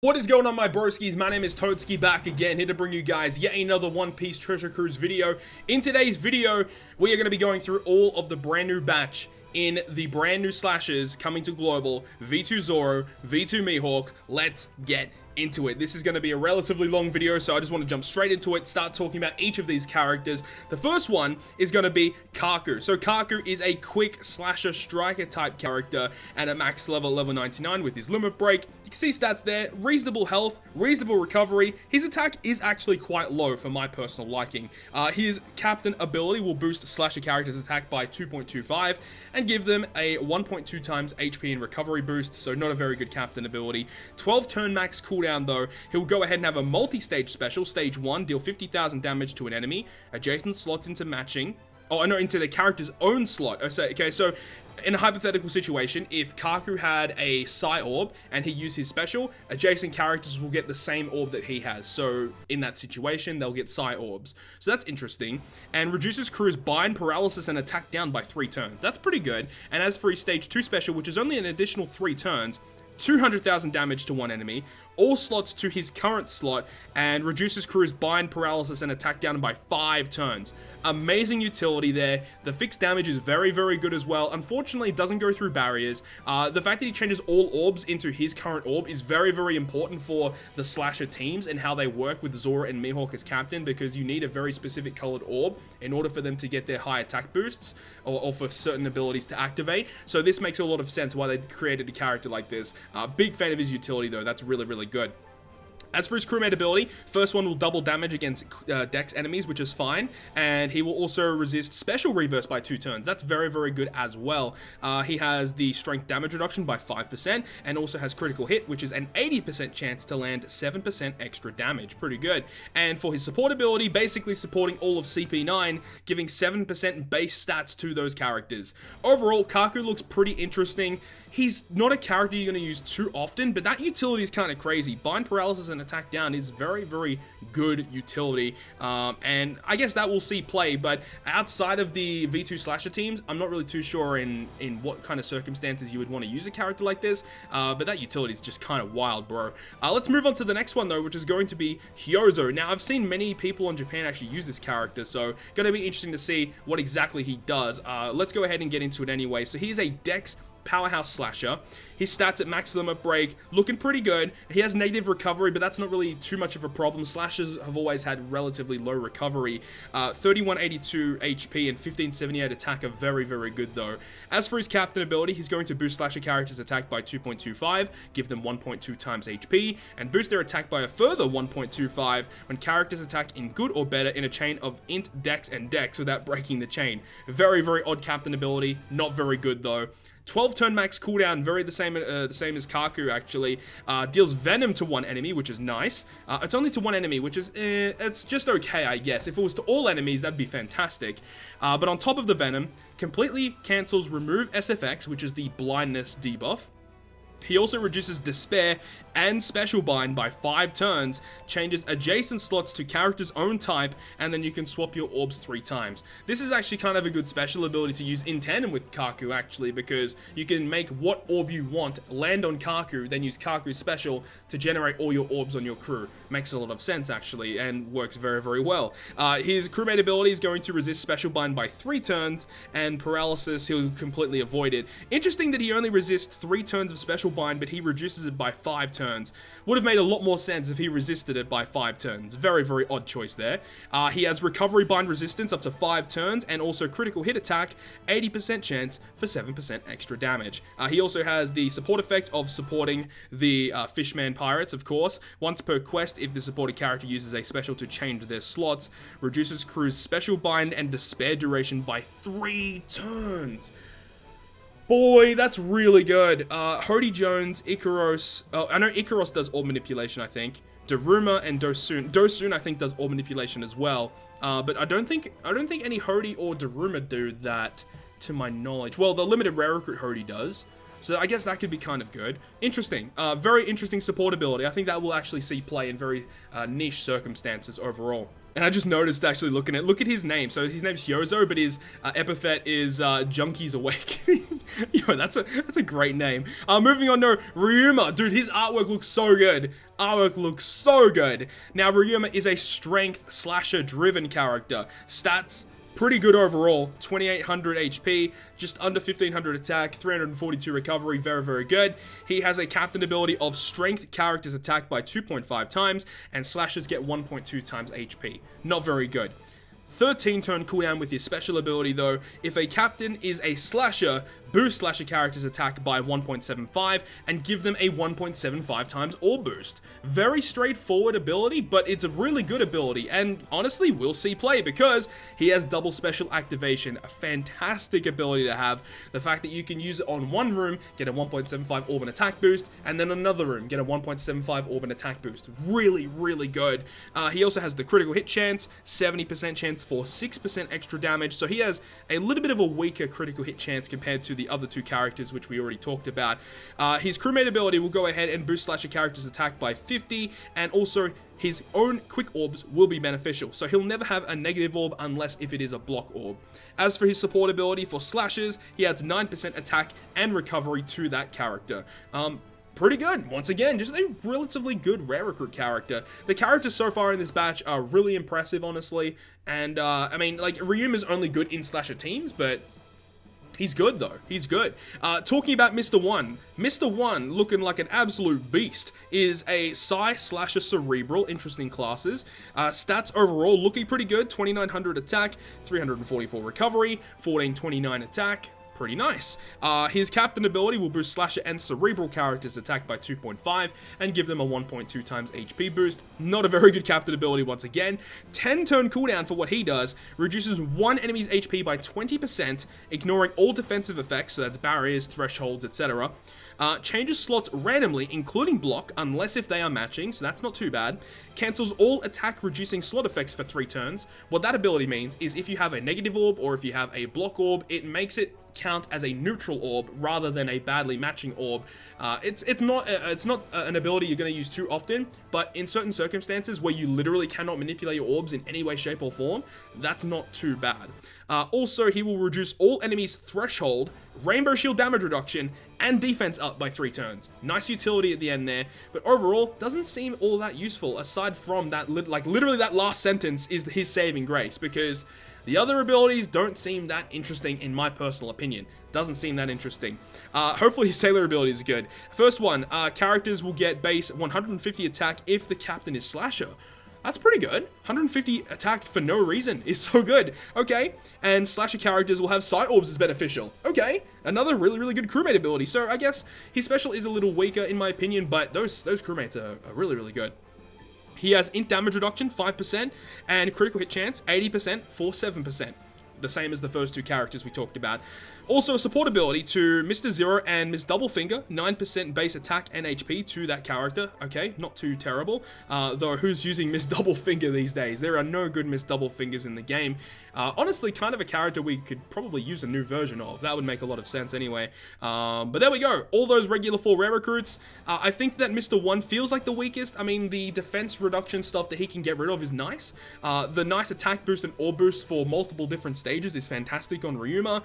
What is going on, my broskiis? My name is Toadskii, back again, here to bring you guys yet another One Piece Treasure Cruise video. In today's video, we are going to be going through all of the brand new batch in the brand new slashes coming to global, V2 Zoro, V2 Mihawk. Let's get into it. This is going to be a relatively long video, so I just want to jump straight into it, start talking about each of these characters. The first one is going to be Kaku. So Kaku is a quick slasher striker type character and at max level 99 with his limit break. You can see stats there, reasonable health, reasonable recovery. His attack is actually quite low for my personal liking. His captain ability will boost slasher characters' attack by 2.25 and give them a 1.2 times HP and recovery boost, so not a very good captain ability. 12 turn max cooldown though. He'll go ahead and have a multi-stage special. Stage 1, deal 50,000 damage to an enemy. Adjacent slots into matching. Oh, no, into the character's own slot. Okay, so in a hypothetical situation, if Kaku had a Psi Orb and he used his special, adjacent characters will get the same orb that he has. So in that situation, they'll get Psi Orbs. So that's interesting. And reduces crew's bind, paralysis, and attack down by 3 turns. That's pretty good. And as for his stage 2 special, which is only an additional 3 turns, 200,000 damage to one enemy, all slots to his current slot, and reduces crew's bind, paralysis, and attack down by 5 turns. Amazing utility there. The fixed damage is very, very good as well. Unfortunately, it doesn't go through barriers. The fact that he changes all orbs into his current orb is very, very important for the slasher teams and how they work with Zoro and Mihawk as captain, because you need a very specific colored orb in order for them to get their high attack boosts or for certain abilities to activate. So this makes a lot of sense why they created a character like this. Big fan of his utility though. That's really, really good. As for his crewmate ability, first one will double damage against Dex enemies, which is fine, and he will also resist special reverse by 2 turns. That's very, very good as well. He has the strength damage reduction by 5%, and also has critical hit, which is an 80% chance to land 7% extra damage. Pretty good. And for his support ability, basically supporting all of CP9, giving 7% base stats to those characters. Overall, Kaku looks pretty interesting. He's not a character you're going to use too often, but that utility is kind of crazy. Bind, paralysis, and attack down is very, very good utility, and I guess that will see play, but outside of the V2 slasher teams, I'm not really too sure in what kind of circumstances you would want to use a character like this, but that utility is just kind of wild, bro. Let's move on to the next one, though, which is going to be Hyozo. Now, I've seen many people in Japan actually use this character, so going to be interesting to see what exactly he does. Let's go ahead and get into it anyway. So he's a Dex powerhouse slasher. His stats at max limit break looking pretty good. He has negative recovery, but that's not really too much of a problem. Slashers have always had relatively low recovery. 3182 HP and 1578 attack are very, very good though. As for his captain ability, he's going to boost slasher characters' attack by 2.25, give them 1.2 times HP, and boost their attack by a further 1.25 when characters attack in good or better in a chain of int, dex, and dex without breaking the chain. Very, very odd captain ability. Not very good though. 12 turn max cooldown, very the same as Kaku actually. Deals venom to one enemy, which is nice. It's only to one enemy, which is it's just okay, I guess. If it was to all enemies, that'd be fantastic. But on top of the venom, completely cancels remove SFX, which is the blindness debuff. He also reduces despair and special bind by 5 turns, changes adjacent slots to character's own type, and then you can swap your orbs 3 times. This is actually kind of a good special ability to use in tandem with Kaku actually, because you can make what orb you want land on Kaku, then use Kaku's special to generate all your orbs on your crew. Makes a lot of sense actually, and works very, very well. His crewmate ability is going to resist special bind by 3 turns, and paralysis he'll completely avoid it. Interesting that he only resists 3 turns of special bind, but he reduces it by 5 turns. Would have made a lot more sense if he resisted it by 5 turns. Very, very odd choice there. He has recovery bind resistance up to 5 turns, and also critical hit attack, 80% chance for 7% extra damage. He also has the support effect of supporting the Fishman Pirates, of course. Once per quest, if the supported character uses a special to change their slots, reduces crew's special bind and despair duration by 3 turns. Boy, that's really good. Hody Jones, Ikaros. Oh, I know Ikaros does orb manipulation, I think. Daruma and Dosun. Dosun, I think, does orb manipulation as well. But I don't think any Hody or Daruma do that, to my knowledge. Well, the limited rare recruit Hody does. So I guess that could be kind of good. Interesting. Very interesting support ability. I think that will actually see play in very niche circumstances overall. And I just noticed actually looking at, look at his name. So his name's Yozo, but his epithet is Junkies Awake. Yo, that's a great name. Moving on to Ryuma. Dude, his artwork looks so good. Artwork looks so good. Now, Ryuma is a strength slasher driven character. Stats, pretty good overall. 2800 HP, just under 1500 attack, 342 recovery, very, very good. He has a captain ability of strength characters attack by 2.5 times, and slashers get 1.2 times HP. Not very good. 13 turn cooldown with his special ability though. If a captain is a slasher, boost slasher characters attack by 1.75 and give them a 1.75 times orb boost. Very straightforward ability, but it's a really good ability, and honestly we'll see play because he has double special activation. A fantastic ability to have. The fact that you can use it on one room, get a 1.75 orb and attack boost, and then another room, get a 1.75 orb and attack boost. Really, really good. He also has the critical hit chance, 70% chance for 6% extra damage, so he has a little bit of a weaker critical hit chance compared to the other two characters, which we already talked about. His crewmate ability will go ahead and boost slasher characters attack by 50, and also his own quick orbs will be beneficial, so he'll never have a negative orb unless if it is a block orb. As for his support ability for slashers, he adds 9% attack and recovery to that character. Pretty good. Once again, just a relatively good rare recruit character. The characters so far in this batch are really impressive, honestly, and I mean, like, Ryuma's only good in slasher teams, but he's good though. He's good. Talking about Mr. One. Mr. One, looking like an absolute beast, is a Psi Slasher Cerebral, interesting classes. Stats overall looking pretty good. 2900 attack, 344 recovery, 1429 attack. Pretty nice. His captain ability will boost slasher and cerebral characters attack by 2.5 and give them a 1.2 times HP boost. Not a very good captain ability once again. 10 turn cooldown for what he does, reduces one enemy's HP by 20%, ignoring all defensive effects, so that's barriers, thresholds, etc. Changes slots randomly, including block, unless if they are matching, so that's not too bad. Cancels all attack reducing slot effects for 3 turns. What that ability means is if you have a negative orb or if you have a block orb, it makes it count as a neutral orb rather than a badly matching orb. It's not an ability you're going to use too often, but in certain circumstances where you literally cannot manipulate your orbs in any way, shape, or form, that's not too bad. Also, he will reduce all enemies' threshold, rainbow shield damage reduction, and defense up by 3 turns. Nice utility at the end there, but overall, doesn't seem all that useful aside from that, like literally that last sentence is his saving grace, because the other abilities don't seem that interesting in my personal opinion. Doesn't seem that interesting. Hopefully his sailor ability is good. First one, characters will get base 150 attack if the captain is slasher. That's pretty good. 150 attack for no reason is so good. Okay. And slasher characters will have sight orbs as beneficial. Okay. Another really, really good crewmate ability. So I guess his special is a little weaker in my opinion, but those crewmates are really, really good. He has int damage reduction, 5%, and critical hit chance, 80% for 7%. The same as the first two characters we talked about. Also, a support ability to Mr. Zero and Miss Doublefinger, 9% base attack and HP to that character. Okay, not too terrible. Though, who's using Miss Doublefinger these days? There are no good Miss Doublefingers in the game. Honestly, kind of a character we could probably use a new version of. That would make a lot of sense anyway. But there we go. All those regular 4 rare recruits. I think that Mr. One feels like the weakest. I mean, the defense reduction stuff that he can get rid of is nice. The nice attack boost and orb boost for multiple different stages is fantastic on Ryuma.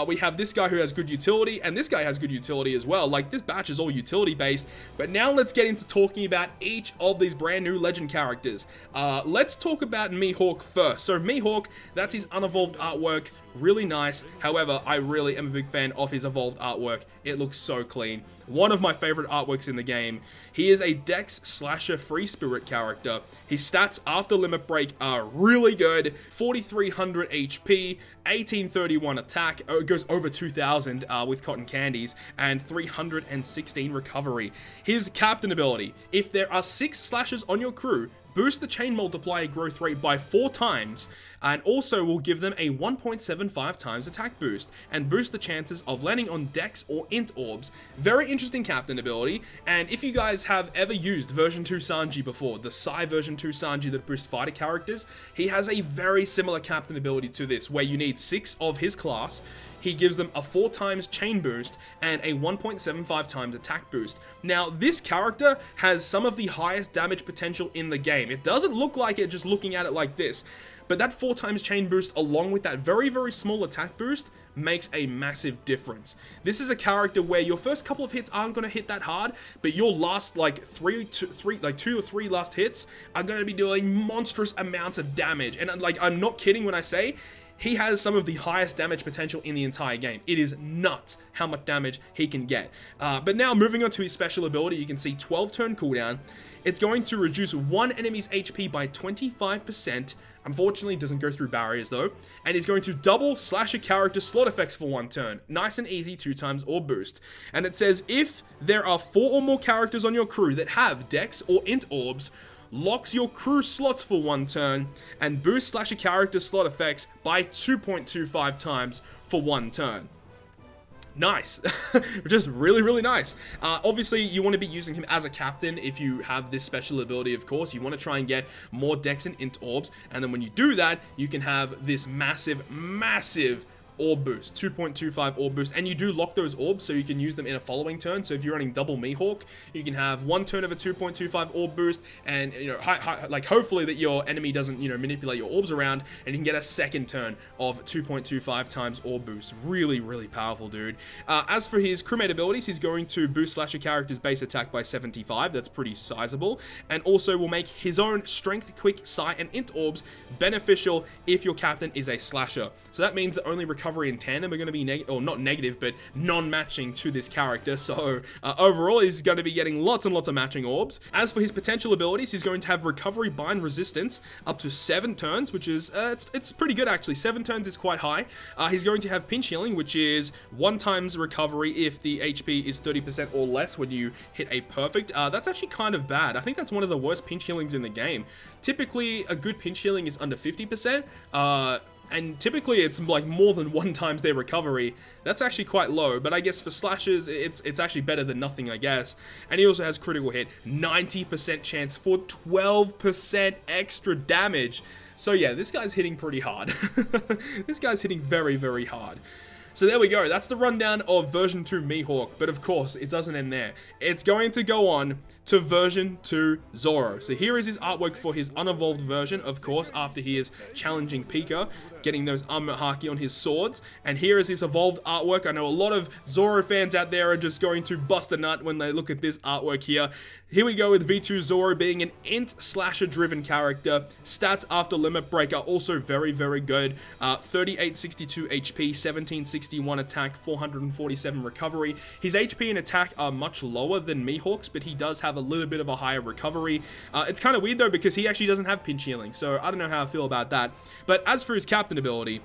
We have this guy who has good utility, and this guy has good utility as well. Like, this batch is all utility based. But now let's get into talking about each of these brand new legend characters. Let's talk about Mihawk first. So Mihawk, that's his unevolved artwork, really nice. However, I really am a big fan of his evolved artwork. It looks so clean. One of my favorite artworks in the game. He is a Dex Slasher Free Spirit character. His stats after Limit Break are really good. 4300 HP, 1831 attack, it goes over 2000 with cotton candies, and 316 recovery. His captain ability, if there are 6 slashers on your crew, boost the chain multiplier growth rate by 4 times, and also will give them a 1.75 times attack boost, and boost the chances of landing on Dex or Int orbs. Very interesting captain ability, and if you guys have ever used version 2 Sanji before, the Psi version 2 Sanji that boosts fighter characters, he has a very similar captain ability to this, where you need 6 of his class. He gives them a 4 times chain boost and a 1.75 times attack boost. Now, this character has some of the highest damage potential in the game. game. It doesn't look like it just looking at it like this, but that 4 times chain boost along with that very, very small attack boost makes a massive difference. This is a character where your first couple of hits aren't going to hit that hard, but your last like 2 or 3 last hits are going to be doing monstrous amounts of damage. And like, I'm not kidding when I say he has some of the highest damage potential in the entire game. It is nuts how much damage he can get. But now moving on to his special ability, you can see 12 turn cooldown. It's going to reduce one enemy's HP by 25%. Unfortunately, it doesn't go through barriers though. And is going to double slash a character's slot effects for 1 turn. Nice and easy 2 times orb boost. And it says if there are 4 or more characters on your crew that have dex or int orbs, locks your crew slots for 1 turn, and boosts slash a character's slot effects by 2.25 times for 1 turn. Nice. Just really, really nice. Obviously, you want to be using him as a captain if you have this special ability, of course. You want to try and get more dex and int orbs, and then when you do that, you can have this massive, massive orb boost, 2.25 orb boost, and you do lock those orbs so you can use them in a following turn. So if you're running double Mihawk, you can have 1 turn of a 2.25 orb boost, and you know, like hopefully that your enemy doesn't, you know, manipulate your orbs around, and you can get a second turn of 2.25 times orb boost. Really, really powerful, dude. As for his crewmate abilities, he's going to boost slash a character's base attack by 75. That's pretty sizable, and also will make his own strength, quick, psi, and int orbs beneficial if your captain is a slasher. So that means that only recovery and tandem are going to be not negative, but non-matching to this character. So overall, he's going to be getting lots and lots of matching orbs. As for his potential abilities, he's going to have recovery bind resistance up to 7 turns, which is it's pretty good actually. 7 turns is quite high. He's going to have pinch healing, which is 1 times recovery if the HP is 30% or less when you hit a perfect. That's actually kind of bad. I think that's one of the worst pinch healings in the game. Typically, a good pinch healing is under 50%. And typically it's like more than 1 times their recovery. That's actually quite low, but I guess for slashers, it's actually better than nothing, I guess. And he also has critical hit, 90% chance for 12% extra damage. So yeah, this guy's hitting pretty hard. This guy's hitting very, very hard. So there we go, that's the rundown of version 2 Mihawk, but of course, it doesn't end there. It's going to go on to version 2 Zoro. So here is his artwork for his unevolved version, of course, after he is challenging Pika, getting those armor haki on his swords. And here is his evolved artwork. I know a lot of Zoro fans out there are just going to bust a nut when they look at this artwork here. Here we go with V2 Zoro being an int slasher driven character. Stats after limit break are also very, very good. 3862 HP, 1761 attack, 447 recovery. His HP and attack are much lower than Mihawk's, but he does have a little bit of a higher recovery. It's kind of weird though because he actually doesn't have pinch healing, so I don't know how I feel about that. But as for his captain ability,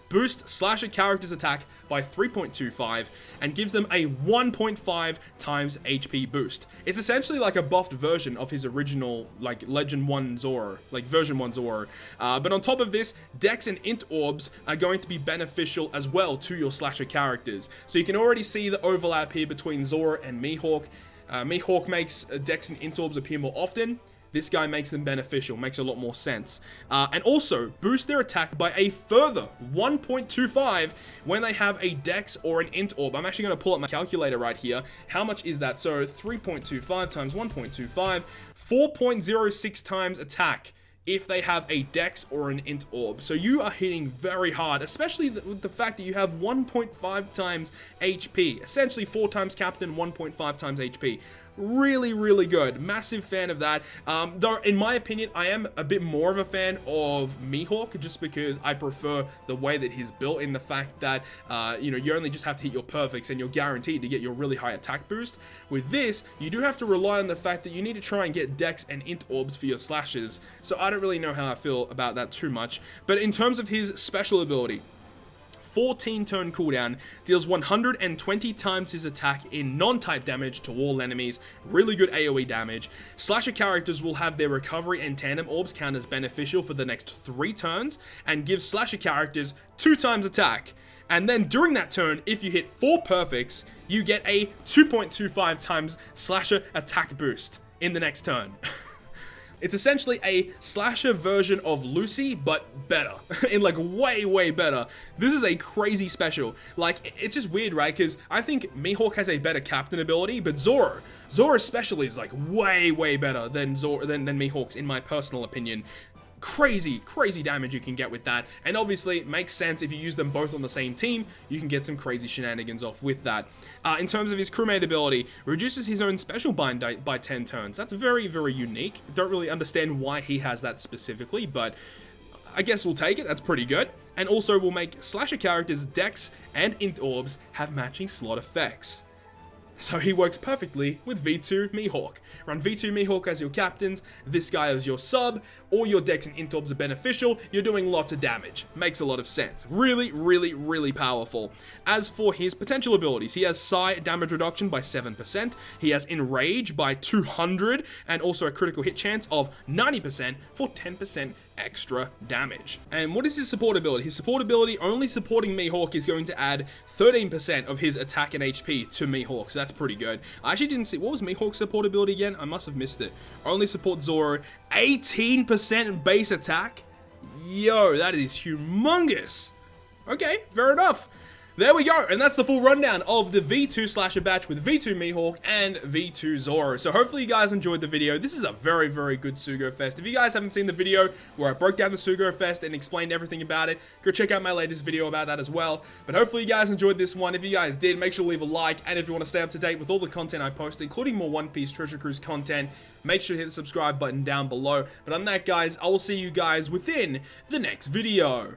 boost slash a character's attack by 3.25 and gives them a 1.5 times HP boost. It's essentially like a buffed version of his original, like, Legend 1 Zoro, like version 1 Zoro. But on top of this, dex and int orbs are going to be beneficial as well to your slasher characters. So you can already see the overlap here between Zoro and Mihawk. Mihawk makes dex and int orbs appear more often. This guy makes them beneficial, makes a lot more sense. And also, boost their attack by a further 1.25 when they have a dex or an int orb. I'm actually going to pull up my calculator right here. How much is that? So 3.25 times 1.25, 4.06 times attack if they have a dex or an int orb. So you are hitting very hard, especially with the fact that you have 1.5 times HP. Essentially 4 times captain, 1.5 times HP. Really, really good. Massive fan of that. Though, in my opinion, I am a bit more of a fan of Mihawk just because I prefer the way that he's built in the fact that, you know, you only just have to hit your perfects and you're guaranteed to get your really high attack boost. With this, you do have to rely on the fact that you need to try and get dex and int orbs for your slashes. So I don't really know how I feel about that too much. But in terms of his special ability, 14 turn cooldown, deals 120 times his attack in non-type damage to all enemies, really good AoE damage. Slasher characters will have their recovery and tandem orbs count as beneficial for the next 3 turns, and gives slasher characters 2 times attack. And then during that turn, if you hit 4 perfects, you get a 2.25 times slasher attack boost in the next turn. It's essentially a slasher version of Lucy, but better. In like way better. This is a crazy special. Like, it's just weird, right? Because I think Mihawk has a better captain ability, but Zoro's special is like way better than Mihawk's, in my personal opinion. Crazy damage you can get with that, and obviously it makes sense if you use them both on the same team. You can get some crazy shenanigans off with that. In terms of his crewmate ability, reduces his own special bind by 10 turns. That's very unique. Don't really understand why he has that specifically, but I guess we'll take it. That's pretty good. And also will make slasher characters Dex and Int Orbs have matching slot effects. So he works perfectly with V2 Mihawk. Run V2 Mihawk as your captains, this guy as your sub, all your Dex and Int Orbs are beneficial, you're doing lots of damage. Makes a lot of sense. Really powerful. As for his potential abilities, he has Psi damage reduction by 7%, he has Enrage by 200, and also a critical hit chance of 90% for 10% extra damage. And what is his support ability? His support ability, only supporting Mihawk, is going to add 13% of his attack and HP to Mihawk, so that's pretty good. I actually didn't see, what was Mihawk's support ability again? I must have missed it. Only support Zoro, 18% base attack? Yo, that is humongous. Okay, fair enough. There we go, and that's the full rundown of the V2 slasher batch with V2 Mihawk and V2 Zoro. So hopefully you guys enjoyed the video. This is a very good Sugo Fest. If you guys haven't seen the video where I broke down the Sugo Fest and explained everything about it, go check out my latest video about that as well. But hopefully you guys enjoyed this one. If you guys did, make sure to leave a like, and if you want to stay up to date with all the content I post, including more One Piece Treasure Cruise content, make sure to hit the subscribe button down below. But on that, guys, I will see you guys within the next video.